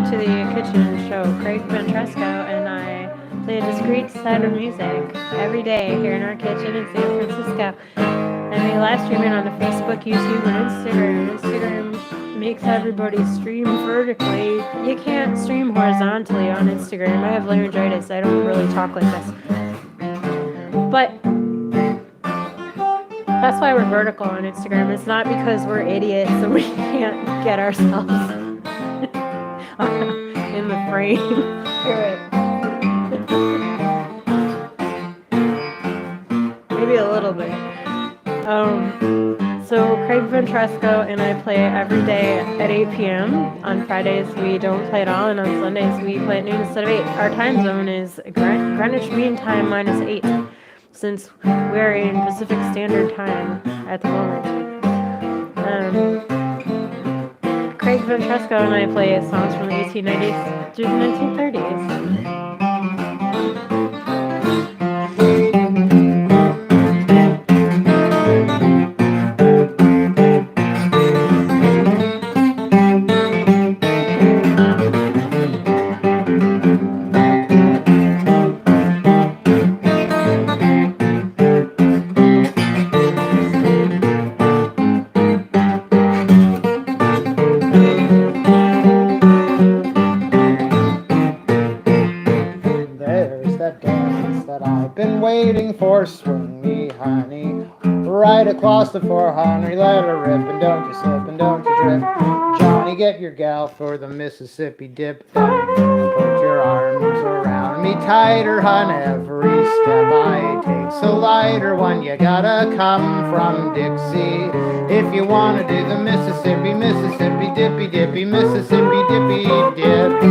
to the kitchen show. Craig Ventresco and I play a discrete set of music every day here in our kitchen in San Francisco. And we live stream it on the Facebook, YouTube, and Instagram. Instagram makes everybody stream vertically. You can't stream horizontally on Instagram. I have laryngitis. I don't really talk like this. But that's why we're vertical on Instagram. It's not because we're idiots and we can't get ourselves in the frame. Maybe a little bit. So Craig Ventresco and I play every day at 8 p.m. On Fridays we don't play at all, and on Sundays we play at noon instead of 8. Our time zone is Greenwich Mean Time minus 8, since we're in Pacific Standard Time at the moment. Craig Ventresco and I play songs from the 1890s through the 1930s. Swing me, honey, right across the floor, honey, let her rip, and don't you slip, and don't you trip. Johnny, get your gal for the Mississippi dip, then put your arms around me tighter, hon, every step I take's a lighter one. You gotta come from Dixie if you wanna do the Mississippi, Mississippi dippy dippy, Mississippi dippy dip.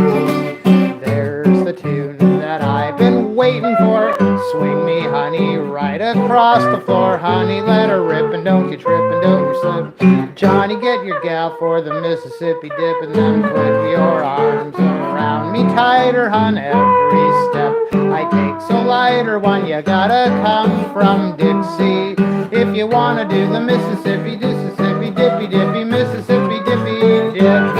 There's the tune that I've been waiting for. Swing me, honey, right across the floor, honey, let her rip, and don't you trip, and don't you slip. Johnny, get your gal for the Mississippi dip, and then put your arms around me tighter, hon, every step I take so lighter one. You gotta come from Dixie if you wanna do the Mississippi, Mississippi dippy dippy, Mississippi dippy dip.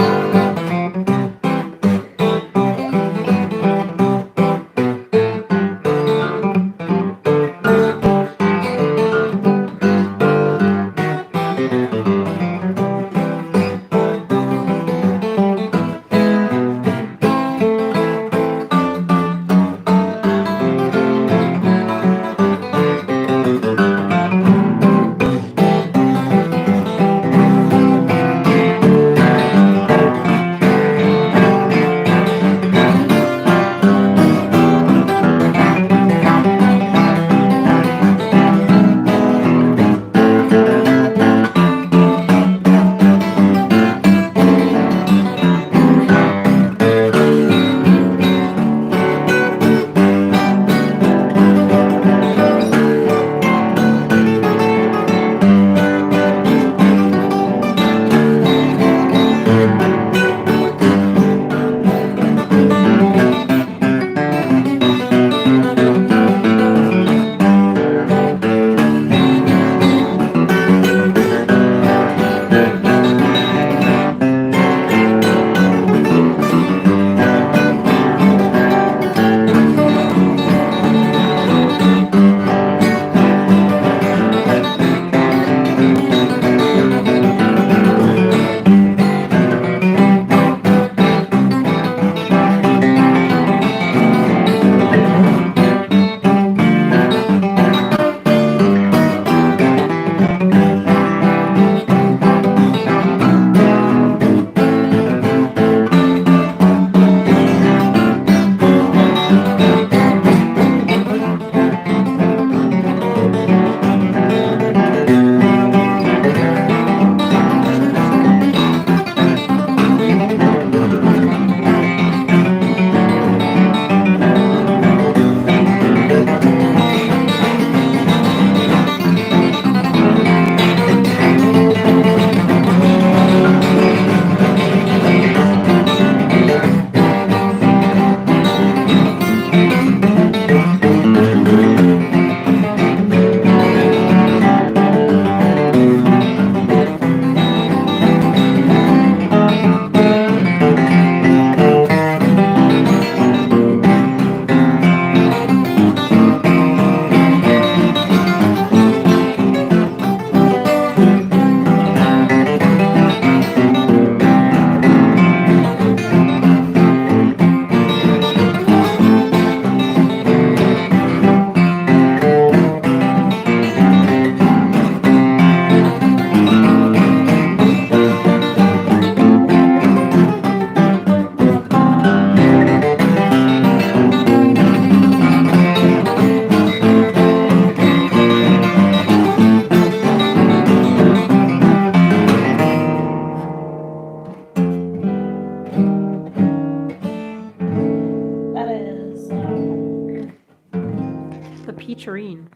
featuring.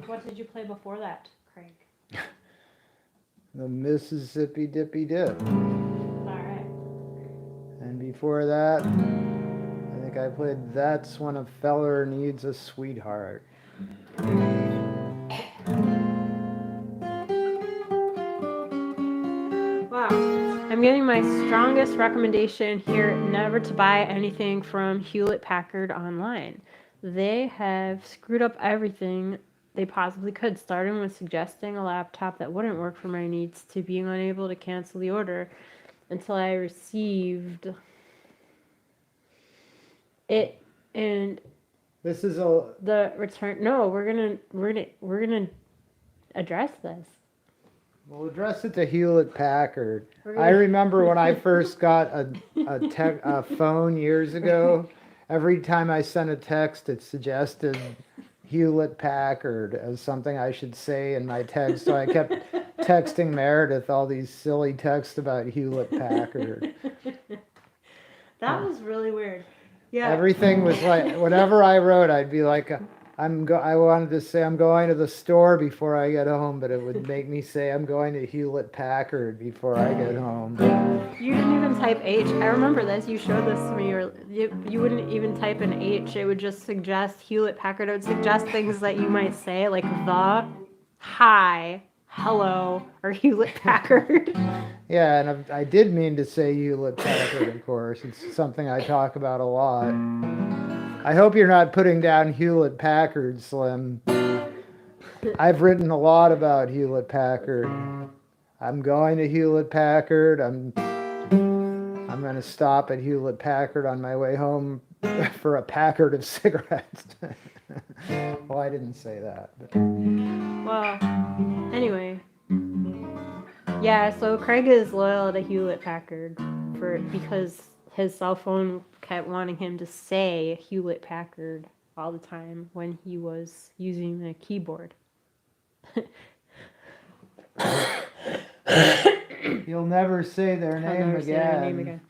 What did you play before that, Craig? The Mississippi Dippy Dip. All right. And before that, I think I played That's When a Feller Needs a Sweetheart. Wow. I'm giving my strongest recommendation here never to buy anything from Hewlett Packard online. They have screwed up everything they possibly could, starting with suggesting a laptop that wouldn't work for my needs to being unable to cancel the order until I received it and This is a the return. No, we're gonna address this. We'll address it to Hewlett Packard. We're I gonna- remember when I first got a phone years ago. Every time I sent a text, it suggested Hewlett Packard as something I should say in my text. So I kept texting Meredith all these silly texts about Hewlett Packard. That was really weird. Yeah. Everything was like, whatever I wrote, I'd be like, I wanted to say I'm going to the store before I get home, but it would make me say I'm going to Hewlett Packard before I get home. You didn't even type H. I remember this. You showed this to me. You wouldn't even type an H. It would just suggest Hewlett Packard. It would suggest things that you might say, like the, hi, hello, or Hewlett Packard. Yeah, and I did mean to say Hewlett Packard, of course. It's something I talk about a lot. I hope you're not putting down Hewlett Packard, Slim. I've written a lot about Hewlett Packard. I'm going to Hewlett Packard. I'm going to stop at Hewlett Packard on my way home for a packard of cigarettes. Well, I didn't say that. But. Well, anyway. Yeah, so Craig is loyal to Hewlett Packard because his cell phone kept wanting him to say Hewlett Packard all the time when he was using the keyboard. You'll never say their I'll name never again. say their name again.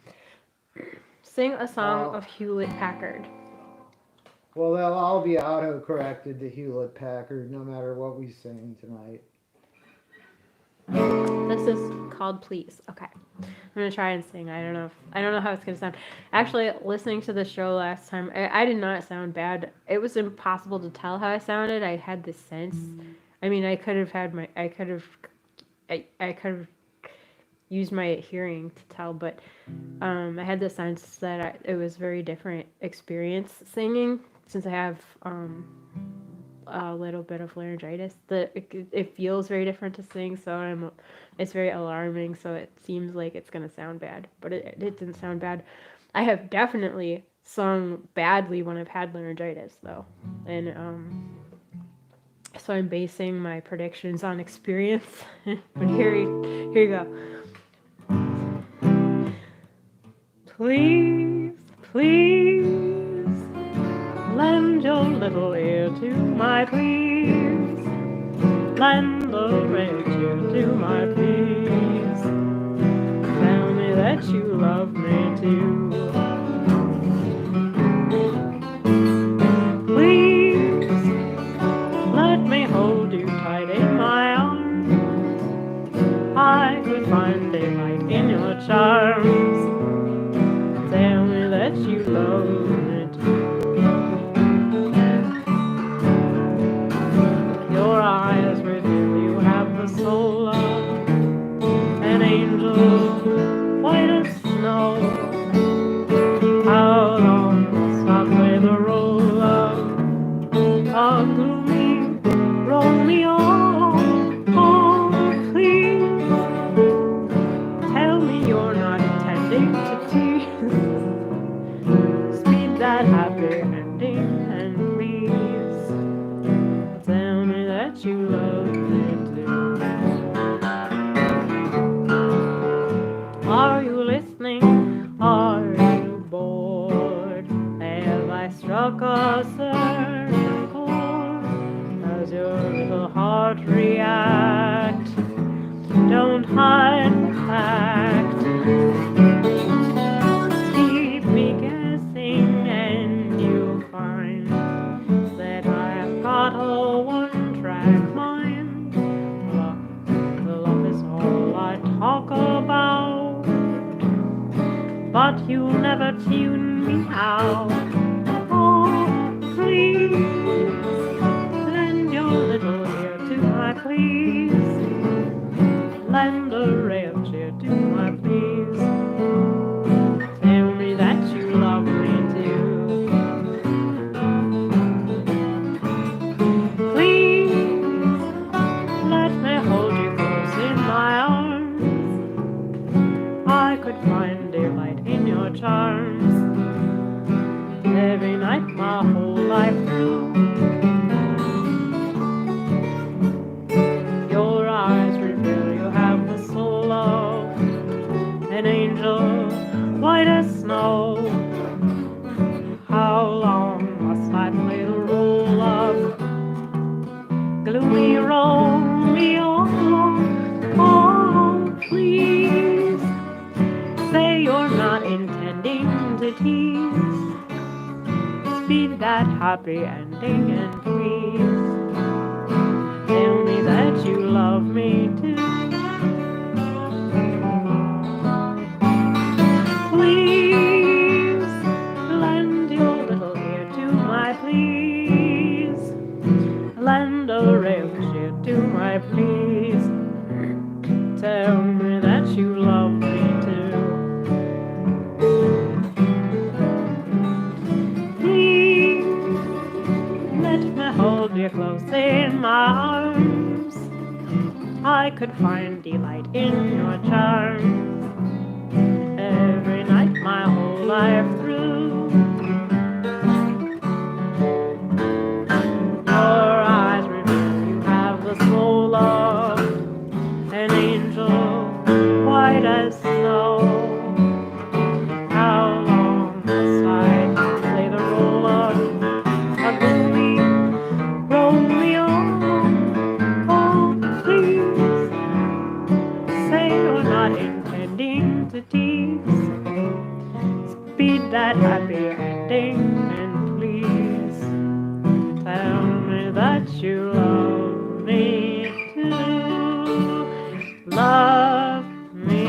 Sing a song of Hewlett Packard. Well, they'll all be auto-corrected to Hewlett Packard no matter what we sing tonight. This is called Please. Okay. I'm gonna try and sing. I don't know how it's gonna sound. Actually, listening to the show last time, I did not sound bad. It was impossible to tell how I sounded. I had this sense. I mean, I could have used my hearing to tell, but I had the sense that it was very different experience singing since I have a little bit of laryngitis. It feels very different to sing, so it's very alarming. So it seems like it's gonna sound bad, but it didn't sound bad. I have definitely sung badly when I've had laryngitis, though, and so I'm basing my predictions on experience. But here you go. Please, please, lend your little ear to my pleas. Lend a red ear to my pleas. Tell me that you love me too. Please, let me hold you tight in my arms. I could find daylight in your charms. Tell me that you love me too. Your eyes reveal you have the soul of an angel, white as snow. How long must I play the role of a gloomy Romeo? Oh, please, tell me you're not intending to tease. Speed that happy ending, and please tell me that you love me too. Are you listening? Are you bored? Have I struck a certain chord? Does your little heart react? Don't hide the fact. Keep me guessing and you'll find but you'll never tune me out. Oh, please, lend your little ear to my please. Lend a ray of cheer to my please. Tell me that you love me too. Please, let me hold you close in my arms. I could find daylight in your charms. Every night my whole life through. Your eyes reveal you have the soul of an angel, white as snow. How long must I play the role of gloomy Romeo? Oh, please, say you're not intending to tease. Speed that happy ending and please tell me that you love me too. Please lend your little ear to my please. Lend a ray of cheer to my please. Tell me that you love me too. Please let me hold you close in my arms. I could find delight in your charms. Every night my whole life through. Your eyes reveal you have the soul of an angel, white as snow. How long must I play the role of a gloomy Romeo? Oh, please, say you're not intending to tease. Speed that happy ending and please tell me that you love me too. Love me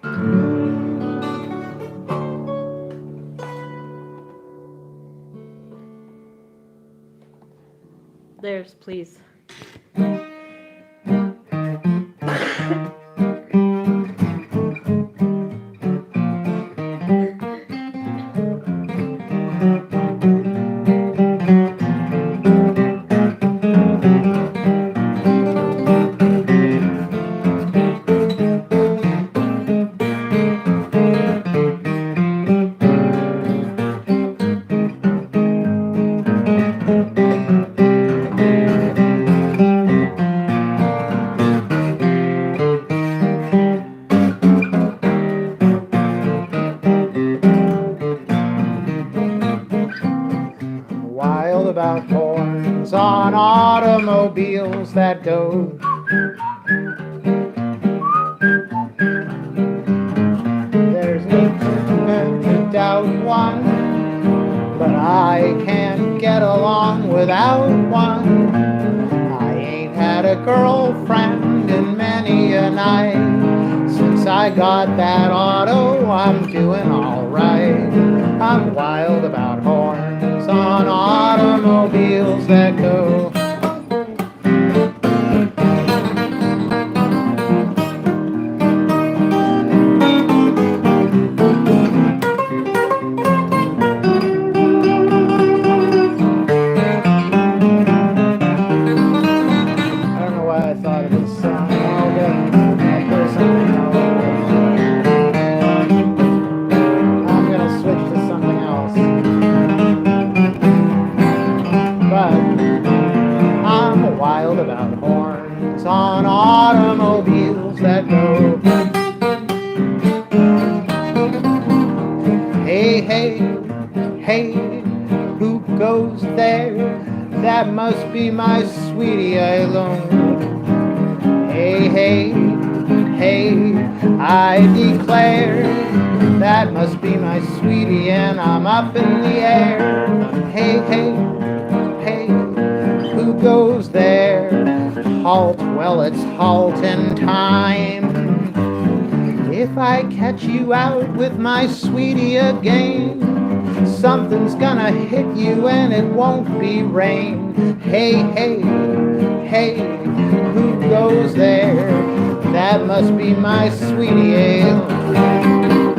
too. There's please. Wild about horns on automobiles that go. There's no reason to doubt one, but I can't get along without one. I ain't had a girlfriend in many a night. Since I got that auto, I'm doing alright. I'm wild about horns on automobiles that go. I don't know why I thought of this song. I'll play something else. I'm gonna switch to something else. But I'm wild about horns on automobiles that go. Hey, hey, hey, who goes there? That must be my sweetie alone. Hey, hey, hey, I declare that must be my sweetie and I'm up in the air. Hey, hey, hey, who goes there? Halt, well it's halting time. If I catch you out with my sweetie again, something's gonna hit you and it won't be rain. Hey, hey, hey, who goes there? That must be my sweetie ale.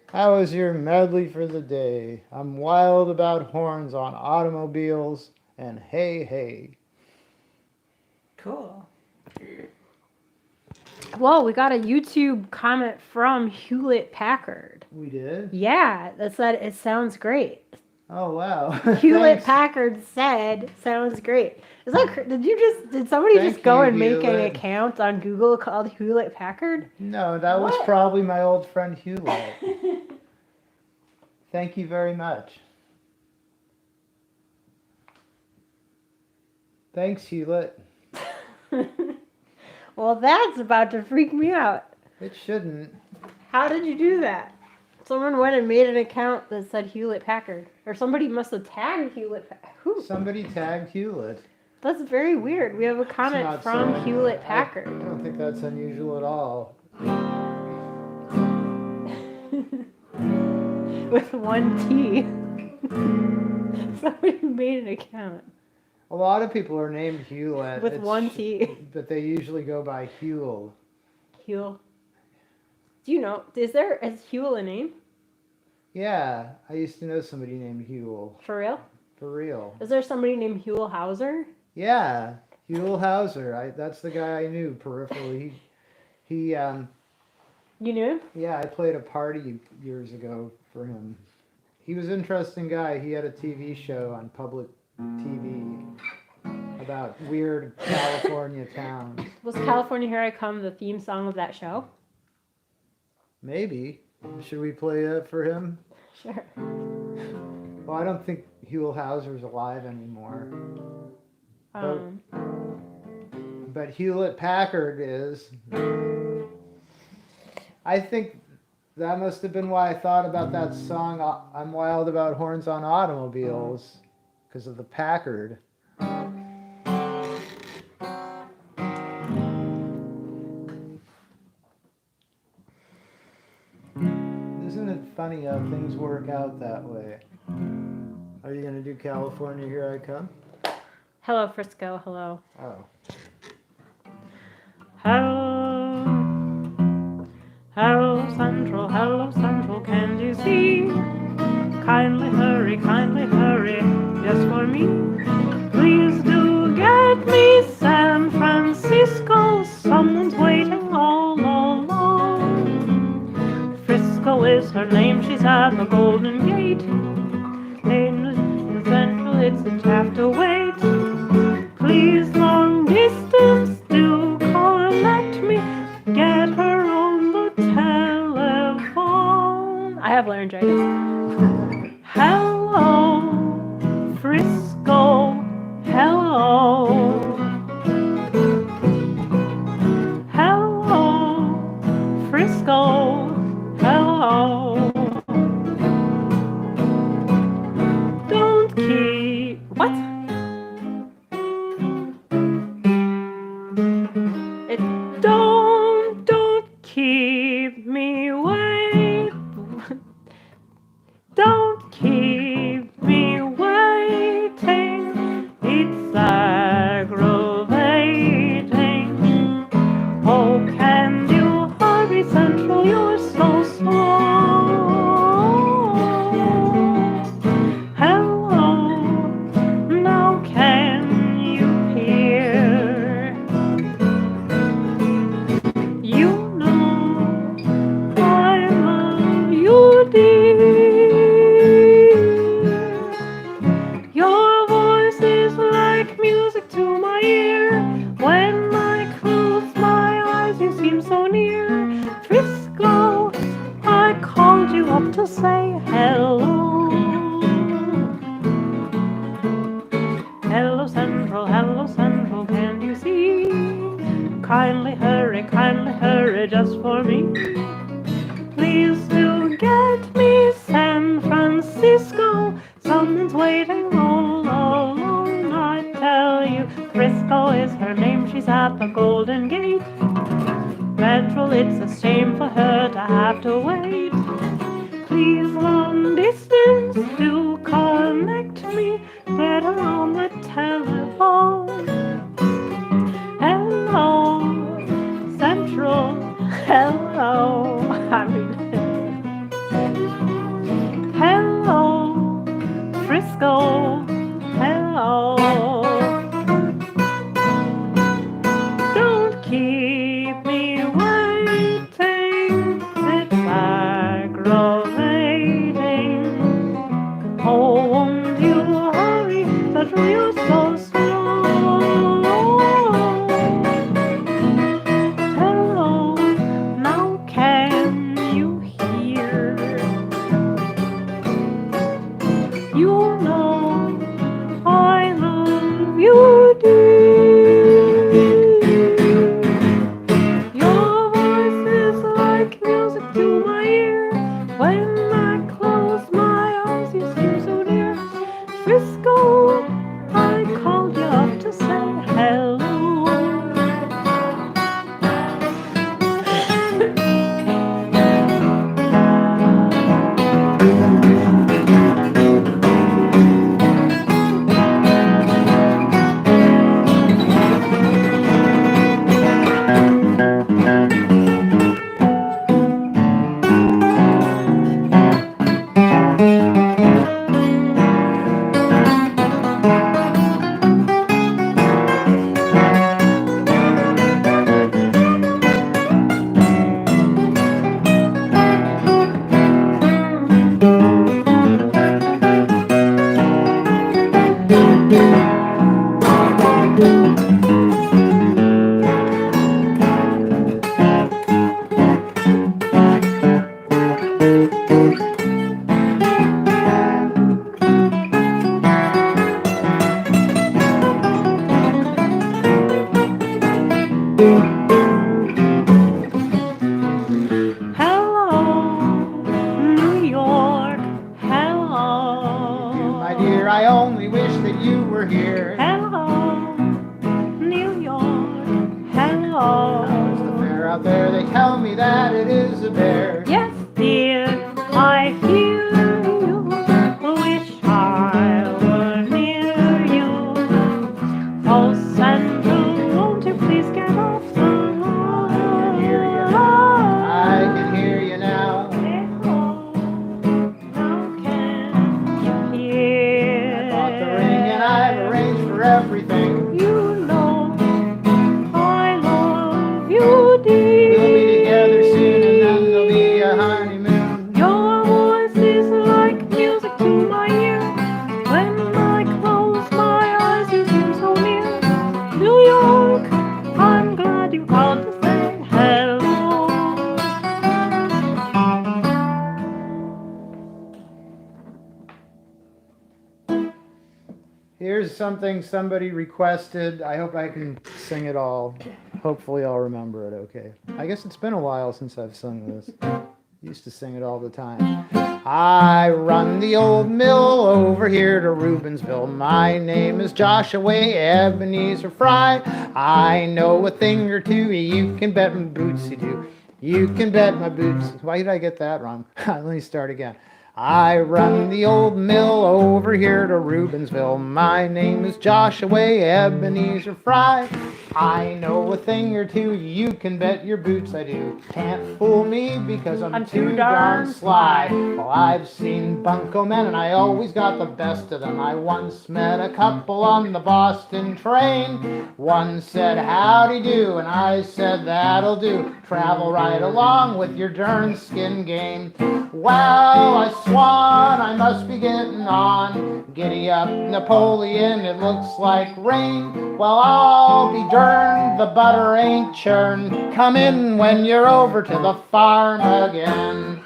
How was your medley for the day? I'm wild about horns on automobiles and hey, hey. Cool. Whoa, we got a YouTube comment from Hewlett Packard. We did? Yeah, that said it sounds great. Oh, wow. Hewlett Thanks. Packard said sounds great. Is that did somebody Thank just go you, and make an Hewlett. account on Google called Hewlett Packard? No, that was What? probably my old friend Hewlett. Thank you very much. Thanks, Hewlett. Well, that's about to freak me out. It shouldn't. How did you do that? Someone went and made an account that said Hewlett Packard. Or somebody must have tagged Hewlett Packard. Somebody tagged Hewlett. That's very weird. We have a It's comment not from so- Hewlett I Packard. don't think that's unusual at all. With one T. Somebody made an account. A lot of people are named Hewlett. With one T. But they usually go by Huel. Huel. Do you know, is Huel a name? Yeah, I used to know somebody named Huel. For real? For real. Is there somebody named Huel Hauser? Yeah, Huel Hauser. That's the guy I knew peripherally. He You knew him? yeah, I played a party years ago for him. He was an interesting guy. He had a TV show on public TV about weird California towns. Was California Here I Come the theme song of that show? Maybe. Should we play that for him? Sure. Well, I don't think Huell Hauser's alive anymore. Um, But Hewlett Packard is. I think that must have been why I thought about that song, I'm Wild About Horns on Automobiles, because of the Packard. Isn't it funny how things work out that way? Are you going to do California, Here I Come? hello, Frisco. Hello. Oh. Hello. Hello, Central, can you see? Kindly hurry, just for me. Please do get me San Francisco. Someone's waiting all alone. Frisco is her name, she's at the Golden Gate. In Central, it's have to wait. Please, long distance, do connect me. Get her on the telephone. I have laryngitis. Hello, Frisco. Hello. Hello, Frisco. Hello. Don't keep. What? Don't keep me wait. Don't keep me waiting. It's aggravating. Oh, can you hurry, Central? You're so slow. Hello, now can you hear? You know I love you, dear. Your voice is like music to my ear. When I close my eyes, you seem so near. Frisco, I called you up to say hello. Hello, Central, can you see? Kindly hurry, just for me. Please do get me San Francisco. Someone's waiting all alone, I tell you. Frisco is her name, she's at the Golden Gate. Central, it's a shame for her to have to wait. Please, long distance, do connect me. Get her on the telephone. Hello, Central. Hello. Hello, Frisco. Hello. Don't keep me waiting. It's aggravating. Oh, won't you hurry? But you're so slow. Hello, now can you hear? You know I love you, dear. Your voice is like music to my ear. When I close my eyes, you seem so near. Frisco, I over here. Hello, New York. Hello. How's the fair out there? They tell me that it is a bear. Yes, dear, I hear you. Wish I were near you. Oh, Santa, won't you please get off the line? I can hear you now. How can you hear? I bought the ring and I've arranged for everything. You know I love you, dear. We'll be together soon and then there'll be a honeymoon. Your voice is like music to my ear. When I close my eyes, you seem so near. New York, I'm glad you called to say hello. Here's something somebody requested. I hope I can sing it all. Hopefully I'll remember it okay. I guess it's been a while since I've sung this. Used to sing it all the time. I run the old mill over here to Rubensville. My name is Joshua Ebenezer Fry. I know a thing or two, you can bet my boots you do. You can bet my boots. Why did I get that wrong? Let me start again. I run the old mill over here to Rubensville. My name is Joshua Ebenezer Fry. I know a thing or two, you can bet your boots I do. Can't fool me because I'm too darn sly. Well, I've seen bunco men and I always got the best of them. I once met a couple on the Boston train. One said, howdy do, and I said, that'll do. Travel right along with your darn skin game. Well, I swan, I must be getting on. Giddy up, Napoleon, it looks like rain. Well, I'll be darned, the butter ain't churned. Come in when you're over to the farm again.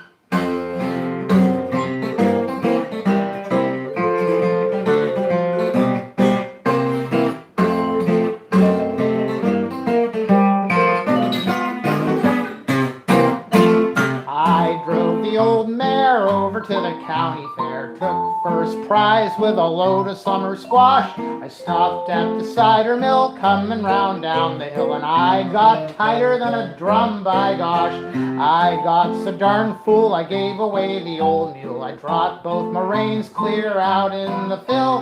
I drove the old mare over to the county fair. Took first prize with a load of summer squash. I stopped at the cider mill coming round down the hill, and I got tighter than a drum, by gosh. I got so darn full I gave away the old mule. I dropped both my reins clear out in the fill.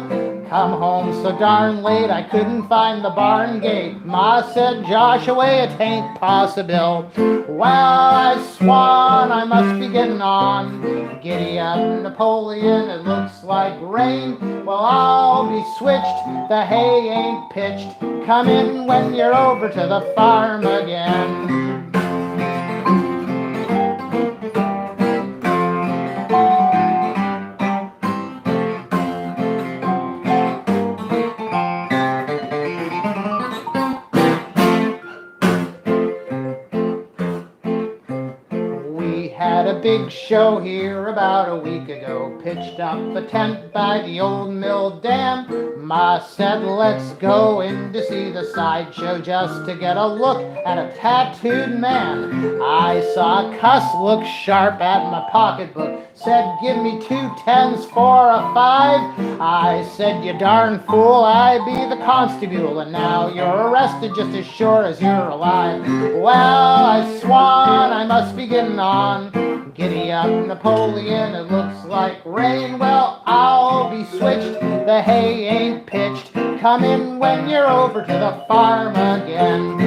Come home so darn late I couldn't find the barn gate. Ma said, Joshua, it ain't possible. Well, I swan, I must be getting on. Giddy up, Napoleon, it looks like rain. Well, I'll be switched, the hay ain't pitched. Come in when you're over to the farm again. A big show here about a week ago. Pitched up a tent by the old mill dam. Ma said, let's go in to see the sideshow just to get a look at a tattooed man. I saw a cuss look sharp at my pocketbook. Said, give me 2 10s for a 5. I said, you darn fool, I be the constable, and now you're arrested just as sure as you're alive. Well, I swan, I must be getting on. Giddy up, Napoleon, it looks like rain. Well, I'll be switched, the hay ain't pitched. Come in when you're over to the farm again.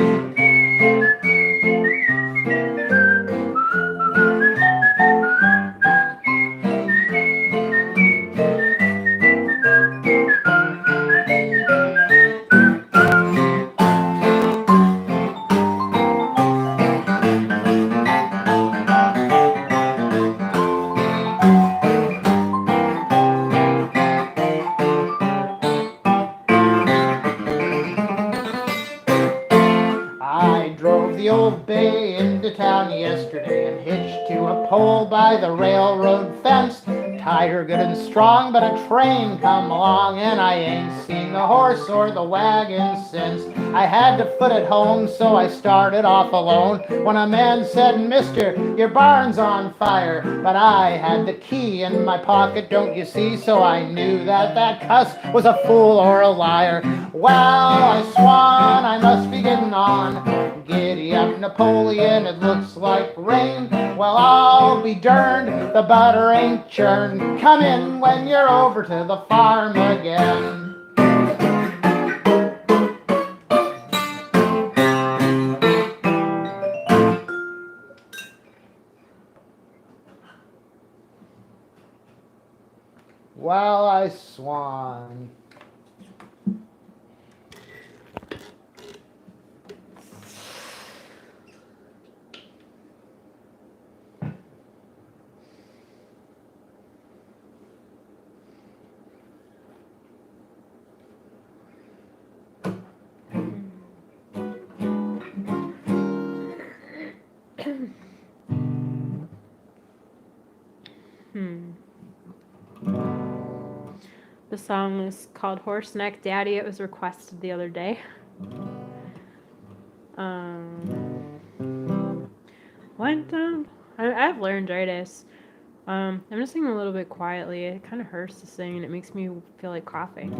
Yesterday and hitched to a pole by the railroad fence. tied her good and strong, but a train come along, and I ain't seen the horse or the wagon since. I had to foot it home, so I started off alone, when a man said, "Mister, your barn's on fire." But I had the key in my pocket, don't you see, so I knew that that cuss was a fool or a liar. Well, I swan, I must be getting on. Giddy up, Napoleon, it looks like rain. Well, I'll be darned, the butter ain't churned. Come in when you're over to the farm again. While I swan. The song is called Horse Neck Daddy. It was requested the other day. Went down. I have laryngitis. I'm just singing a little bit quietly. It kind of hurts to sing, and it makes me feel like coughing.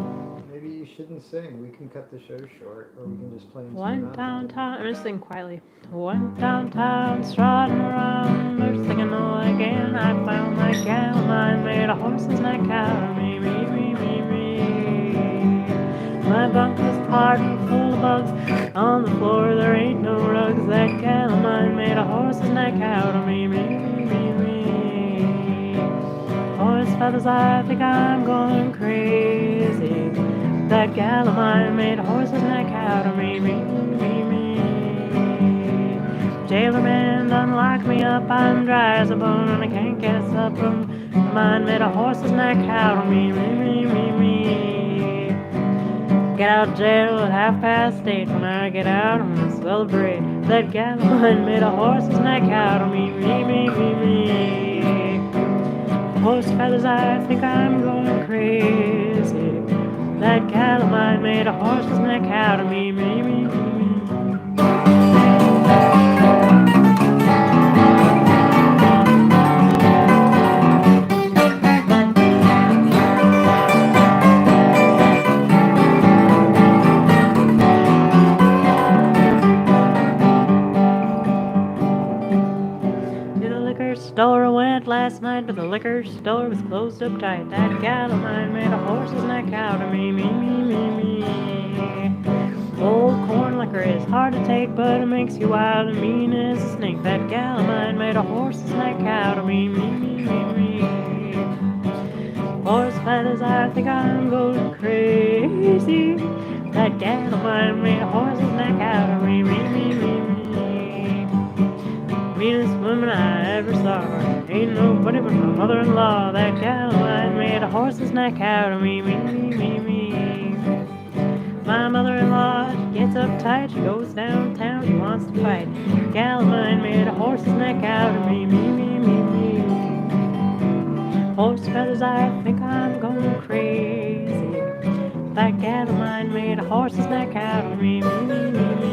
Maybe you shouldn't sing. We can cut the show short, or we can just play. Went downtown. I'm just singing quietly. Went downtown, strutting around. They're singing all again. I found my gal of mine, made a horse's neck out of me, me, me, me, me. My bunk was hard and full of bugs. On the floor there ain't no rugs. That gal of mine made a horse's neck out of me, me, me, me, me. Horse feathers, I think I'm going crazy. That gal of mine made a horse's neck out of me, me, me, me. Jailer man done lock me up, I'm dry as a bone, and I can't get a sup from mine made a horse's neck out of me, me, me, me, me. Get out of jail at 8:30. When I get out, I'm gonna celebrate. That gal of mine made a horse's neck out of me, me, me, me, me. Horse feathers, I think I'm going crazy. That gal of mine made a horse's neck out of me, me, me, me, me. Store I went last night, but the liquor store was closed up tight. That gal of mine made a horse's neck out of me, me, me, me, me. Old corn liquor is hard to take, but it makes you wild and mean as a snake. That gal of mine made a horse's neck out of me, me, me, me, me. Horse feathers, I think I'm going crazy. That gal of mine made a horse's neck out of me, me, me, me, me. Meanest woman I ever saw. Ain't nobody but my mother-in-law. That gal of mine made a horse's neck out of me, me, me, me, me. My mother-in-law, she gets uptight, she goes downtown, she wants to fight. Gal of mine made a horse's neck out of me, me, me, me, me. Horse feathers, I think I'm going crazy. That gal of mine made a horse's neck out of me, me, me, me, me.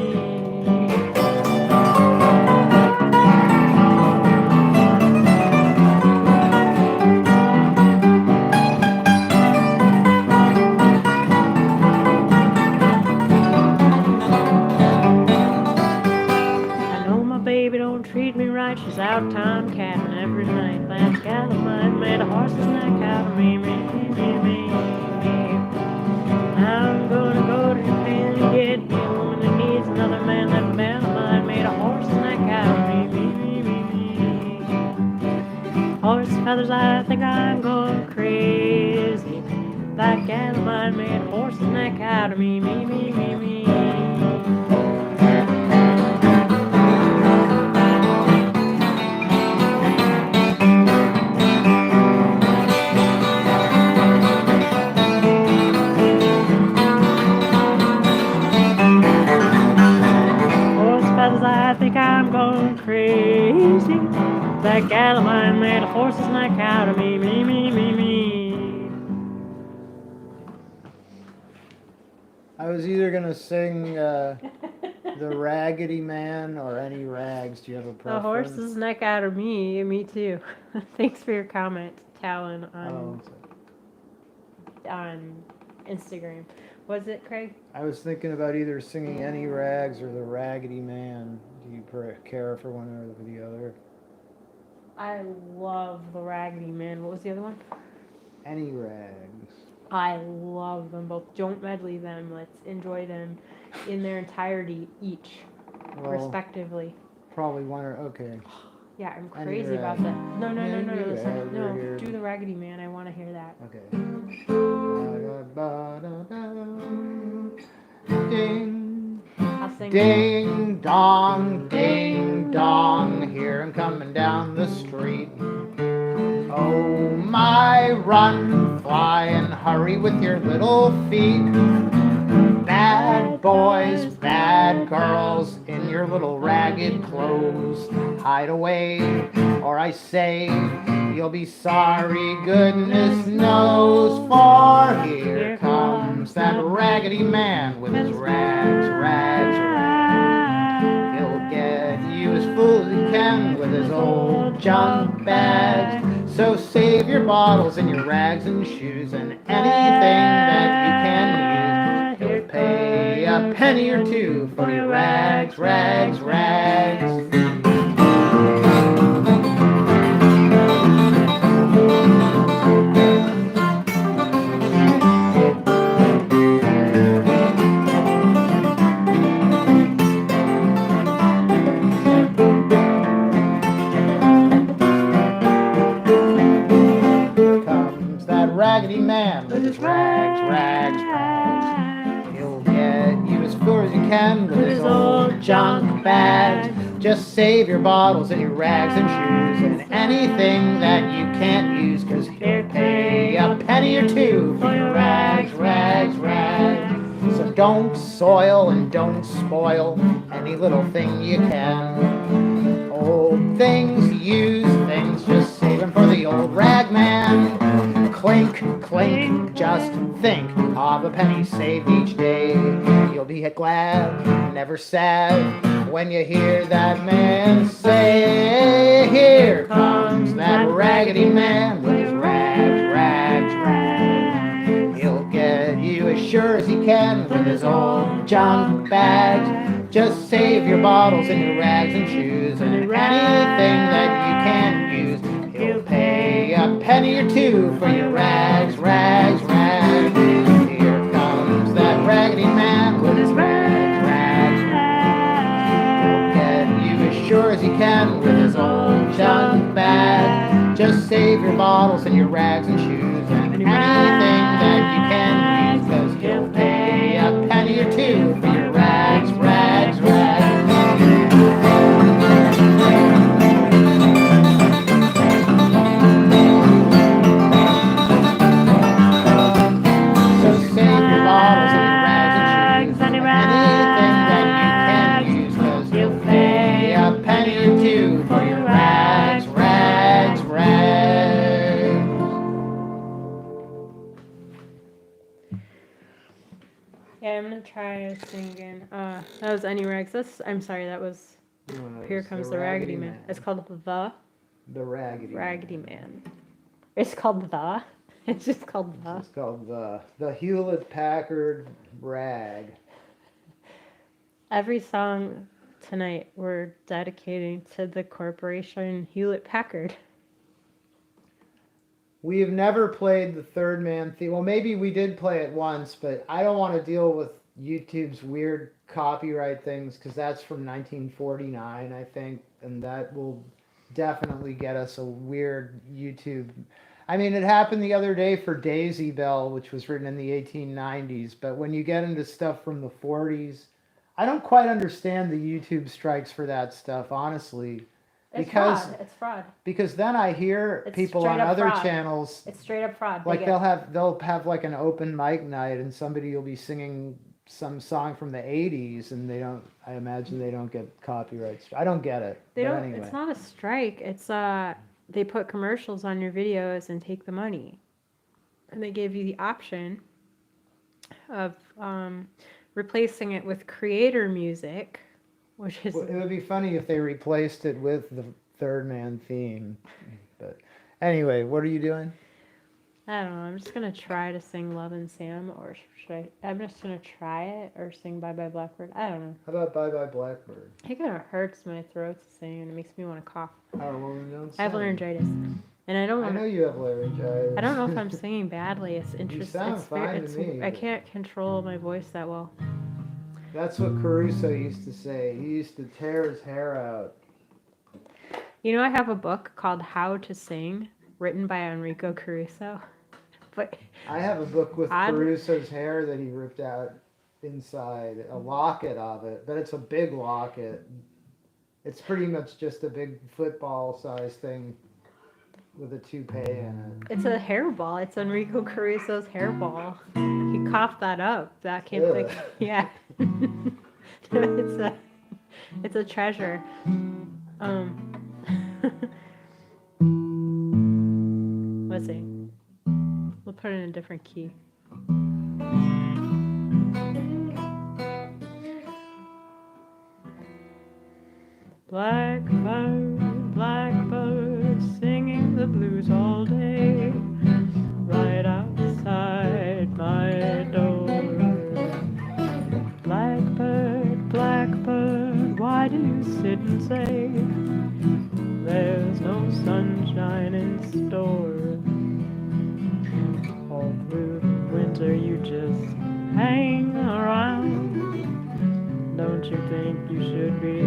Treat me right, she's out town catting every night. That gal of mine made a horse's neck out of me, me, me, me, me. I'm gonna go to Japan and get me a woman that needs another man. That gal of mine made a horse's neck out of me, me, me, me, me. Horse feathers, I think I'm going crazy. That gal of mine made a horse's neck out of me, me, me, me, me. I think I'm going crazy. That gal of mine made a horse's neck out of me, me, me, me, me. either gonna sing the Raggedy Man or Any Rags. Do you have a The preference? horse's neck out of me. Me too. Thanks for your comment, Talon, Oh, on Instagram. Was it, Craig? I was thinking about either singing Any Rags or the Raggedy Man. Do you care for one or the other? I love the Raggedy Man. What was the other one? Any Rags. I love them both. Don't medley them. Let's enjoy them in their entirety each, Well, respectively. probably one or okay. Yeah, I'm Any crazy about Rag. that. No, listen. Rag, No, we're do here. the Raggedy Man. I want to hear that. Okay. Ding, I'll sing. ding dong, hear him coming down the street. Oh my, run, fly, and hurry with your little feet. Bad boys, bad girls, in your little ragged clothes, hide away, or I say, you'll be sorry, goodness knows, for here comes that Raggedy Man with his rags, rags, rags. He'll get you as full as he can with his old junk bags. So save your bottles and your rags and shoes and anything that you can use. He'll pay a penny or two for your rags, rags, rags. Comes that Raggedy Man with his rags, rags, rags. He'll get you as far as you can with his old junk bags. Just save your bottles and your rags and shoes and anything that you can't use, 'cause he'll pay a penny or two for your rags, rags, rags. So don't soil and don't spoil any little thing you can. Old things, used things, just save them for the old rag man. Clink, clink, just think of a penny saved each day. You'll be glad, never sad, when you hear that man say, here comes that Raggedy Man with his rags, rags, rags. He'll get you as sure as he can with his old junk bags. Just save your bottles and your rags and shoes and anything that you can use. He'll pay a penny or two for your rags, rags, rags. Here comes that Raggedy Man with his rags, rags, rags. He'll get you as sure as he can with his old junk bag. Just save your bottles and your rags and shoes and anything that you can use, 'cause he'll pay a penny or two for your rags, rags, rags. So save your bottles and your rags and shoes and anything that you can use, 'cause he'll pay a penny or two for your rags, rags, rags. Yeah, I'm gonna try singing. That was Any Rags. I'm sorry, that was Here Comes the Raggedy Man. It's called The Raggedy Raggedy Man. It's called the. It's just called the. It's called the Hewlett Packard Rag. Every song tonight we're dedicating to the corporation Hewlett Packard. We have never played the Third Man theme. Well, maybe we did play it once, but I don't want to deal with YouTube's weird copyright things, because that's from 1949, I think, and that will definitely get us a weird YouTube. I mean, it happened the other day for Daisy Bell, which was written in the 1890s, but when you get into stuff from the 40s, I don't quite understand the YouTube strikes for that stuff, honestly. It's fraud. Because then I hear It's people straight on up other fraud. channels, It's straight up fraud. like they'll have like an open mic night and somebody will be singing some song from the 80s and I imagine they don't get copyright. I don't get it. They but don't. anyway. It's not a strike. It's they put commercials on your videos and take the money, and they give you the option of replacing it with creator music, which is Well, it would be funny if they replaced it with the Third Man theme. But anyway, what are you doing? I don't know. I'm just gonna try to sing "Love and Sam," or should I? I'm just gonna try it, or sing "Bye Bye Blackbird." I don't know. How about Bye Bye Blackbird? It kind of hurts my throat to sing, and it makes me want to cough. Oh, well, then don't I have sing. laryngitis, and I don't I want. know you have laryngitis. I don't know if I'm singing badly. It's You interesting. sound fine to me. I can't control my voice that well. That's what Caruso used to say. He used to tear his hair out. You know, I have a book called "How to Sing," written by Enrico Caruso. But I have a book with Odd- Caruso's hair that he ripped out inside, a locket of it, but it's a big locket. It's pretty much just a big football-sized thing with a toupee in it. it's a hairball. It's Enrico Caruso's hairball. He coughed that up. That can't Ugh. think. Yeah. It's a treasure. Let's see. We'll put it in a different key. Blackbird, blackbird, singing the blues all day, right outside my door. Blackbird, blackbird, why do you sit and say there's no sunshine in store? All through the winter you just hang around. Don't you think you should be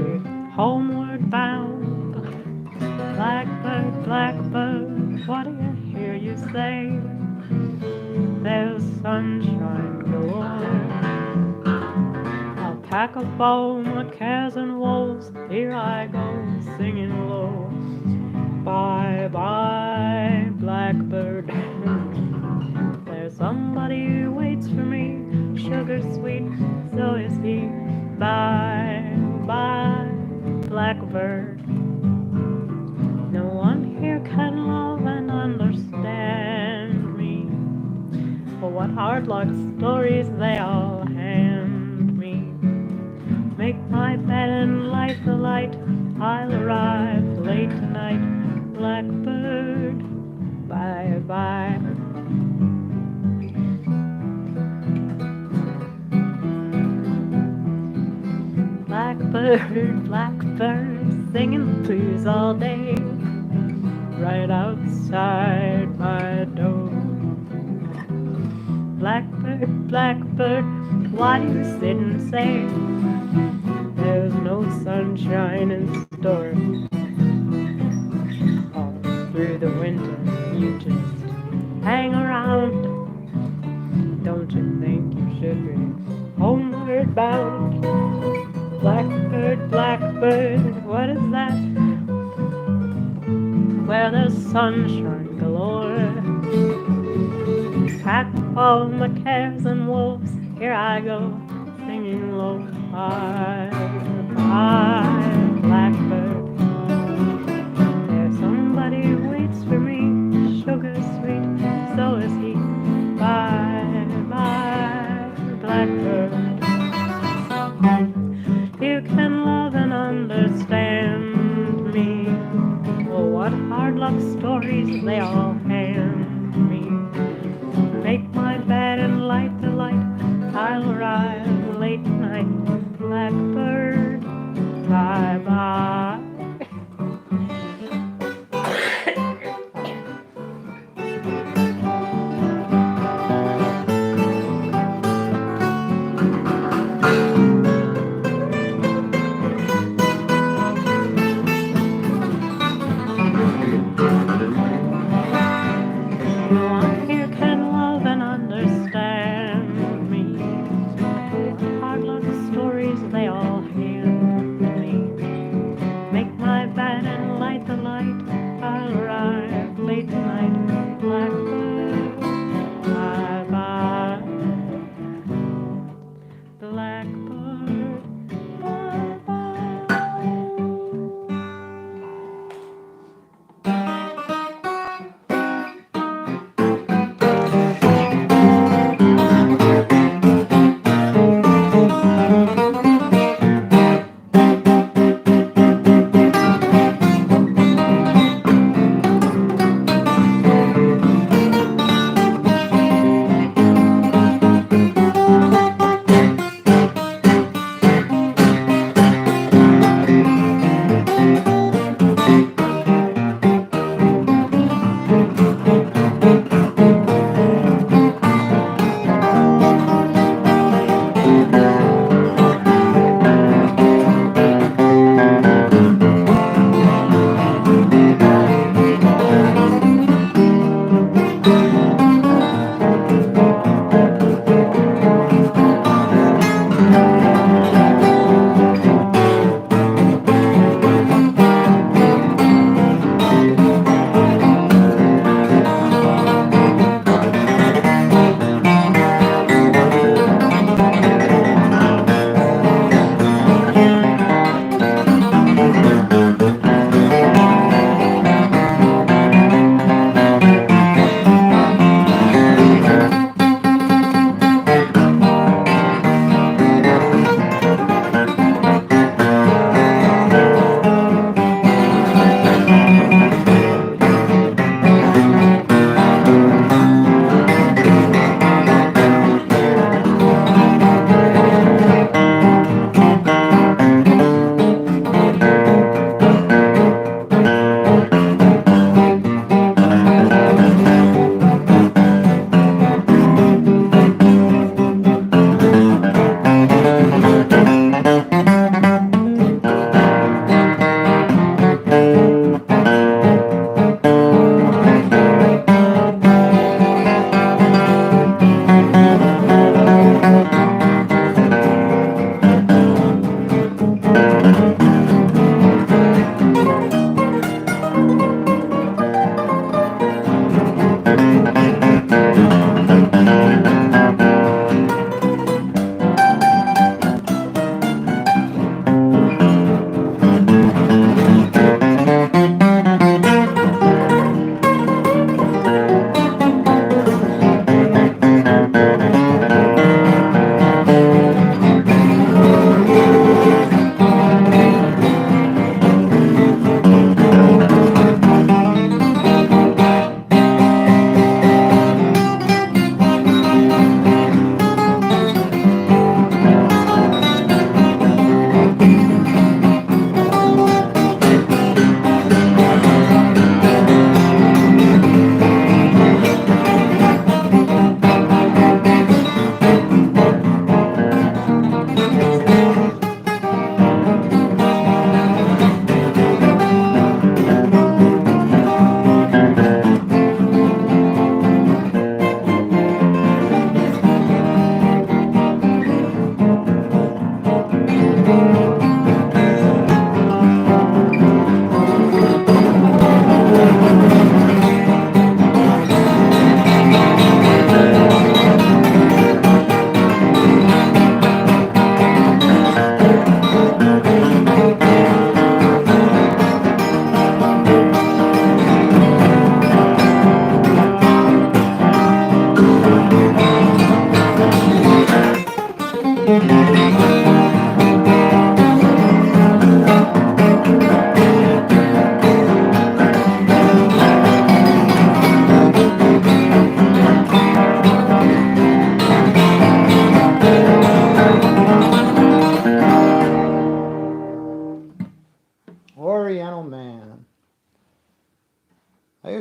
homeward bound? Blackbird, blackbird, what do you hear you say? There's sunshine galore. I'll pack up all my cares and woes. Here I go, singing low. Bye bye, blackbird. There's somebody who waits for me, sugar sweet, so is he. Bye bye, blackbird. No one here can love and understand me. But what hard luck stories they all hand me. Make my bed and light the light. I'll arrive late tonight, blackbird. Bye bye. Blackbird, blackbird, singing the blues all day, right outside my door. Blackbird, blackbird, why do you sit and say there's no sunshine in store? All through the winter you just hang around. Don't you think you should be homeward bound? Blackbird, blackbird, what is that? Where there's sunshine galore. Pack all my cares and woes. Here I go, singing low. Bye, bye, blackbird. There's somebody who waits for me, sugar sweet, so is he. Bye, bye, blackbird. You can love and understand me. Oh, what hard luck stories they all hand me. Make my bed and light the light. I'll arrive late tonight, blackbird. Bye bye.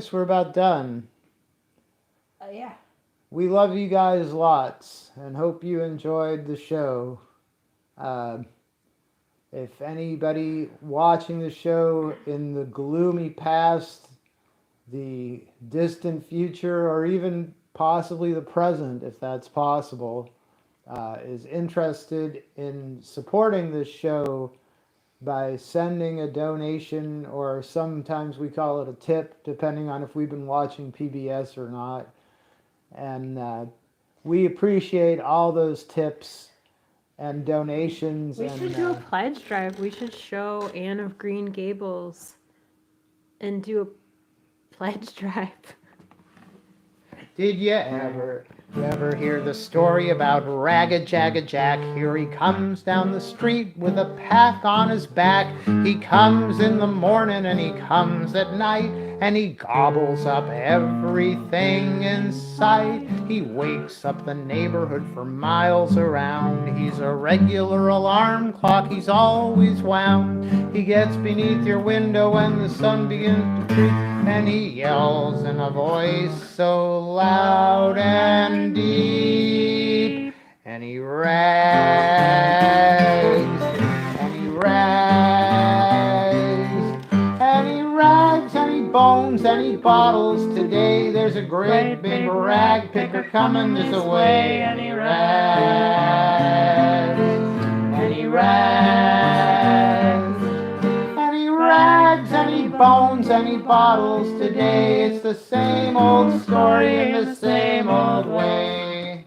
guess we're about done. Yeah. We love you guys lots and hope you enjoyed the show. If anybody watching the show in the gloomy past, the distant future, or even possibly the present, if that's possible, is interested in supporting this show by sending a donation, or sometimes we call it a tip, depending on if we've been watching PBS or not. And we appreciate all those tips and donations. We should do a pledge drive. We should show Anne of Green Gables and do a pledge drive. Did you ever hear the story about Ragged Jagged Jack? Here he comes down the street with a pack on his back. He comes in the morning and he comes at night, and he gobbles up everything in sight. He wakes up the neighborhood for miles around. He's a regular alarm clock, he's always wound. He gets beneath your window when the sun begins to creep, and he yells in a voice so loud and deep. And he rags, and he rags, and he rags, and he bones, and he bottles. Today there's a great big rag picker coming this way. And he rags, and he rags, and he rags, and he bones, and he bottles. Today it's the same old story in the same old way.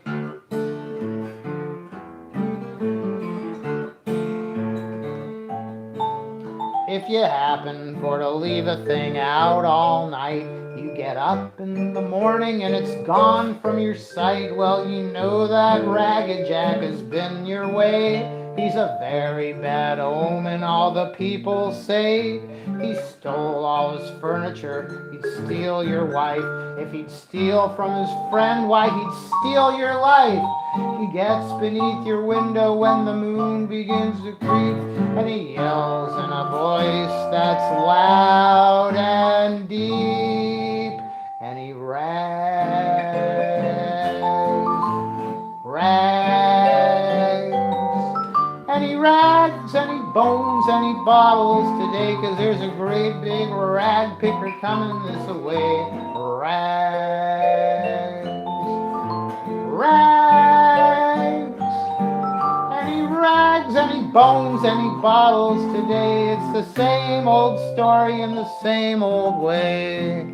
If you happen for to leave a thing out all night, you get up in the morning and it's gone from your sight. Well, you know that Ragged Jack has been your way. He's a very bad omen, all the people say. He stole all his furniture, he'd steal your wife. If he'd steal from his friend, why, he'd steal your life. He gets beneath your window when the moon begins to creep, and he yells in a voice that's loud and deep. And he rags, and he rags, and he bones, and he bottles today, 'cause there's a great big rag picker coming this way. Rags, rags, and he rags, and he bones, and he bottles today. It's the same old story in the same old way.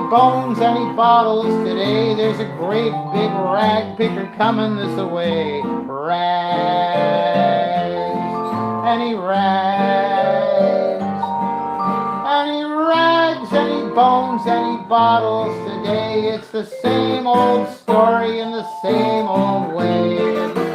Bones, and he bottles today. There's a great big rag picker coming this way. Rags, and he rags, and he rags, and he bones, and he bottles today. It's the same old story in the same old way.